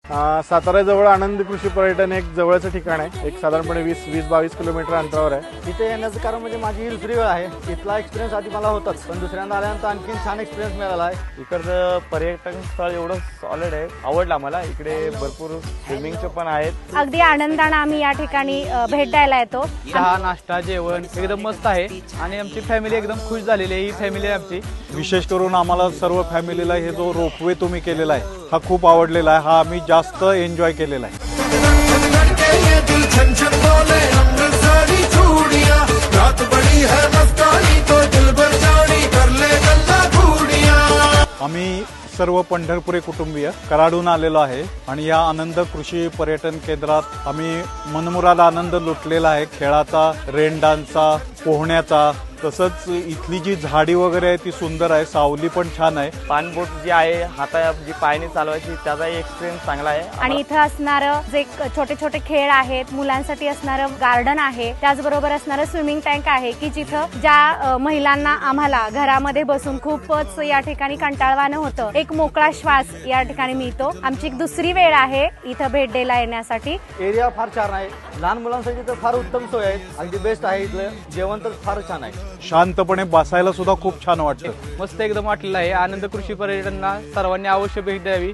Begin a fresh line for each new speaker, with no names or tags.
साताऱ्याजवळ आनंद कृषी पर्यटन एक जवळचं ठिकाण आहे। एक साधारणपणे 20-22 किलोमीटर अंतरावर आहे।
इथे येण्याचं कारण म्हणजे माझी ही दुसरी वेळ आहे। इथला एक्सपिरियन्स आधी मला होताच, पण दुसऱ्यांदा आल्यानंतर आणखी छान एक्सपिरियन्स मिळाला आहे।
इकडचं पर्यटन स्थळ एवढं सॉलिड आहे, आवडलं आम्हाला। इकडे भरपूर स्विमिंगचे पण आहेत।
अगदी आनंदाने आम्ही या ठिकाणी भेट द्यायला येतो।
चहा नाश्ता जेवण एकदम मस्त आहे आणि आमची फॅमिली एकदम खुश झालेली आहे। ही फॅमिली आहे आमची।
विशेष करून आम्हाला सर्व फॅमिलीला हे जो रोपवे तुम्ही केलेला आहे हा खूप आवडलेला आहे। हा आम्ही जास्त एन्जॉय केलेला आहे। आम्ही सर्व पंढरपुरी कुटुंबीय कराडून आलेलो आहे आणि या आनंद कृषी पर्यटन केंद्रात आम्ही मनमुराद आनंद लुटलेला आहे। खेळाचा, रेन डान्सचा, पोहण्याचा, तसंच इथली जी झाडी वगैरे आहे ती सुंदर आहे। सावली पण छान आहे।
पाणबोट जी आहे, हाता जी पायने चालवायची, त्याचाही एक्सपिरियन्स चांगला आहे।
आणि इथं असणारं जे छोटे छोटे खेळ आहेत, मुलांसाठी असणारं गार्डन आहे, त्याचबरोबर असणारं स्विमिंग टँक आहे की जिथं ज्या महिलांना आम्हाला घरामध्ये बसून खूपच या ठिकाणी कंटाळवाणं होतं, एक मोकळा श्वास या ठिकाणी मिळतो। आमची एक दुसरी वेळ आहे इथं भेट द्यायला येण्यासाठी।
एरिया फार छान आहे, लहान मुलांसाठी तर फार उत्तम सोय आहे, अगदी बेस्ट आहे। इथलं जेवण तर फार छान आहे,
शांतपणे बसायला सुद्धा खूप छान वाटतं।
मस्त एकदम वाटलेलं आहे। आनंद कृषी पर्यटनला सर्वांनी अवश्य भेट द्यावी।